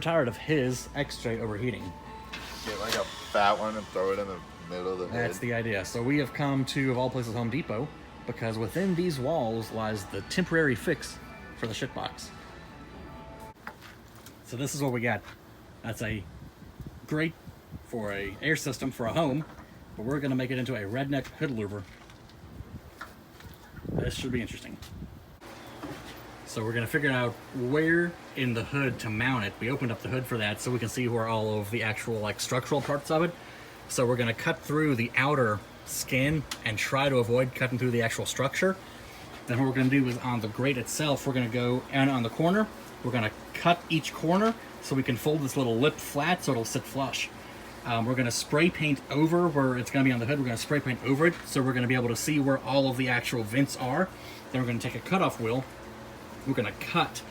tired of his XJ overheating. Get like a fat one and throw it in the middle of the hood. That's the idea. So we have come to, of all places, Home Depot, because within these walls lies the temporary fix for the shitbox. So this is what we got. That's a great for a air system for a home, but we're gonna make it into a redneck hood louver. This should be interesting. So we're gonna figure out where in the hood to mount it. We opened up the hood for that so we can see where all of the actual like structural parts of it. So we're gonna cut through the outer skin and try to avoid cutting through the actual structure. Then what we're gonna do is on the grate itself, we're gonna go, and on the corner, we're gonna cut each corner so we can fold this little lip flat so it'll sit flush. We're gonna spray paint over where it's gonna be on the hood. We're gonna spray paint over it so we're gonna be able to see where all of the actual vents are. Then we're gonna take a cutoff wheel. We're gonna cut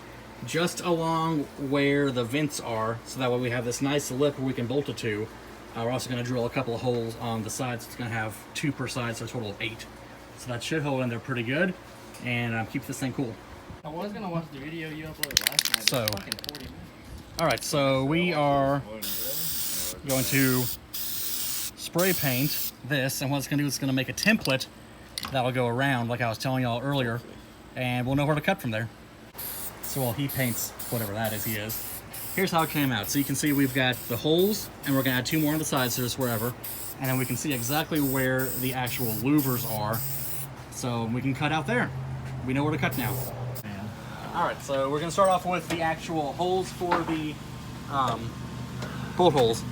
just along where the vents are so that way we have this nice lip where we can bolt it to. We're also gonna drill a couple of holes on the sides. It's gonna have 2 per side, so a total of 8. So that should hold in there pretty good and keep this thing cool. I was gonna watch the video you uploaded last night. So, It's fucking 40 minutes. Alright, so we are going to spray paint this, and what it's going to do is it's going to make a template that will go around, like I was telling y'all earlier, and we'll know where to cut from there. So while he paints whatever that is he is, here's how it came out. So you can see we've got the holes, and we're going to add 2 more on the sides, so just wherever, and then we can see exactly where the actual louvers are, so we can cut out there. We know where to cut now. Alright, so we're going to start off with the actual holes for the bolt holes.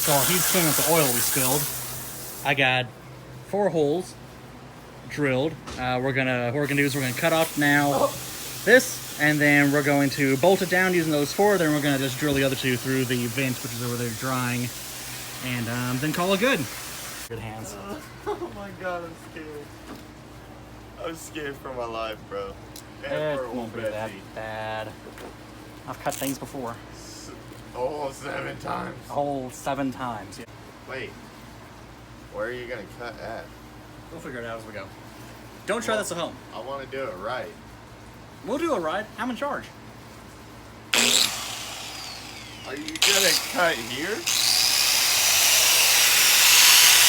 So while he's cleaning up the oil we spilled, I got 4 holes drilled. What we're gonna do is we're gonna cut off now this, and then we're going to bolt it down using those 4. Then we're gonna just drill the other 2 through the vent, which is over there drying, and then call it good. Good hands. Oh my god, I'm scared. I'm scared for my life, bro. It won't be that bad. I've cut things before. Oh, 7 times. A whole 7 times. Yeah. Wait. Where are you gonna cut at? We'll figure it out as we go. Don't try this at home. I want to do it right. We'll do it right. I'm in charge. Are you gonna cut here?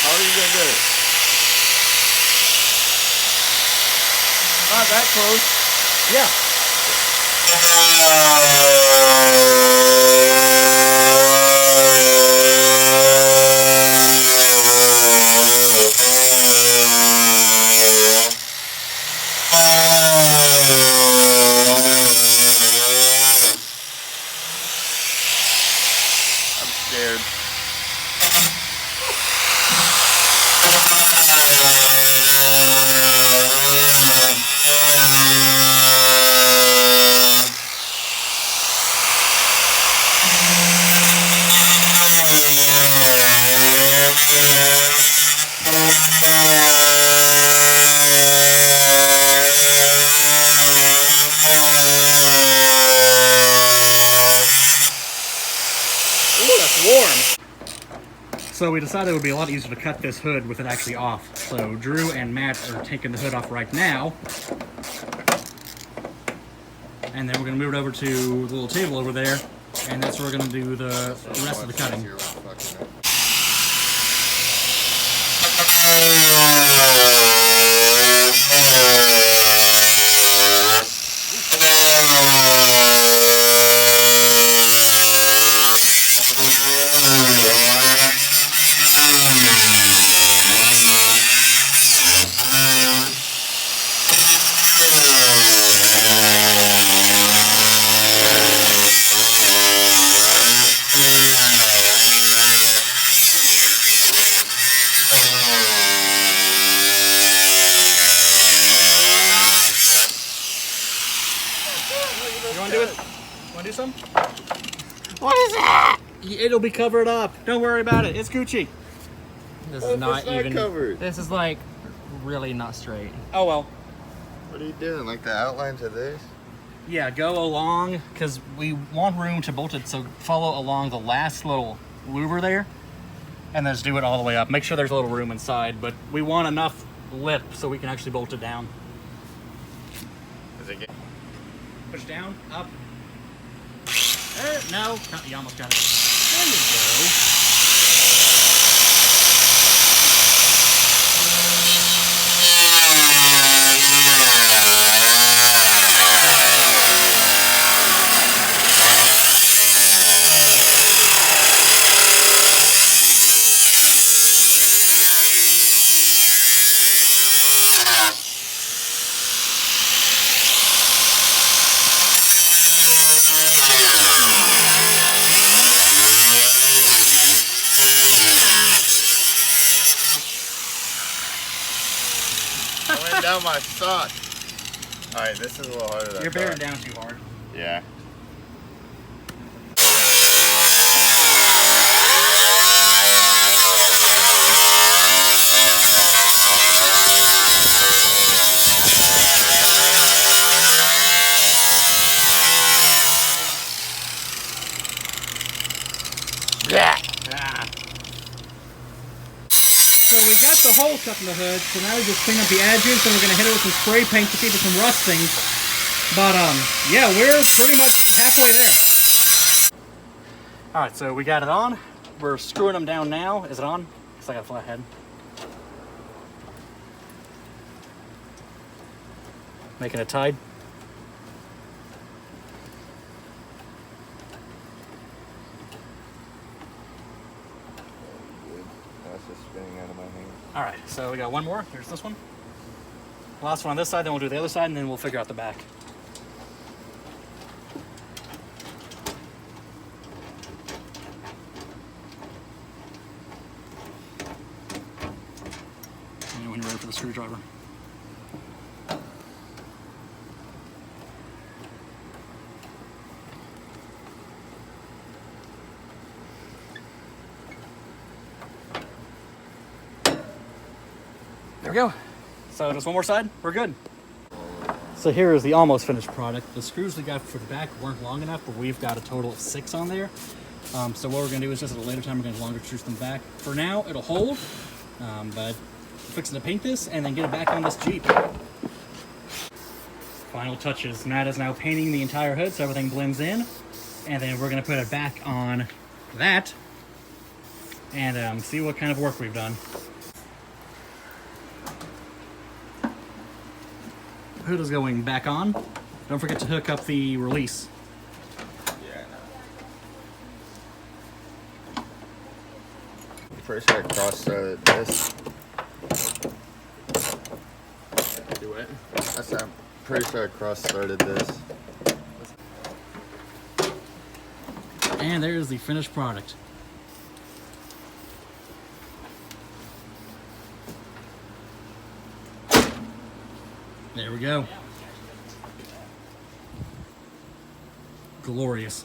How are you gonna do it? Not that close. Yeah. I'm scared. Ooh, that's warm. So we decided it would be a lot easier to cut this hood with it actually off. So Drew and Matt are taking the hood off right now. And then we're gonna move it over to the little table over there. And that's where we're gonna do the rest of the cutting. Wanna do some? What is that? It'll be covered up. Don't worry about it. It's Gucci. This What is if not it's not even covered? This is like really not straight. Oh well. What are you doing? Like the outlines of this? Yeah, go along, because we want room to bolt it, so follow along the last little louver there, and then just do it all the way up. Make sure there's a little room inside, but we want enough lip so we can actually bolt it down. Is it Push down, up. No, you almost got it. There you go. I went down my sock. Alright, this is a little harder than You're I bearing thought. down too hard. Yeah. Yeah. Ah. So we got the hole cut in the hood, so now we just clean up the edges, and we're gonna hit it with some spray paint to keep it from rusting. But yeah, we're pretty much halfway there. All right, so we got it on. We're screwing them down now. Is it on? Cause I got a flat head. Making it tight. That's just spinning out of my hand. All right, so we got one more. Here's this one. Last one on this side, then we'll do the other side, and then we'll figure out the back. And when you're ready for the screwdriver. There we go. So just one more side, we're good. So here is the almost finished product. The screws we got for the back weren't long enough, but we've got a total of 6 on there. So what we're gonna do is just at a later time, we're gonna longer screw them back. For now, it'll hold, but we're fixing to paint this and then get it back on this Jeep. Final touches. Matt is now painting the entire hood so everything blends in. And then we're gonna put it back on that and see what kind of work we've done. Hood is going back on. Don't forget to hook up the release. Yeah, I know. Pretty sure I cross-threaded this. Do it. I'm pretty sure I cross-threaded this. And there's the finished product. There we go. Glorious.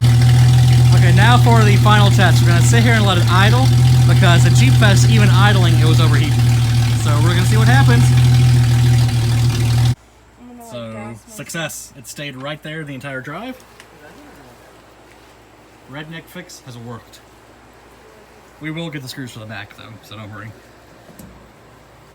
Okay, now for the final test. We're gonna sit here and let it idle because at Jeep Fest, even idling, it was overheating. So we're gonna see what happens. So, success. It stayed right there the entire drive. Redneck fix has worked. We will get the screws for the back though, so don't worry.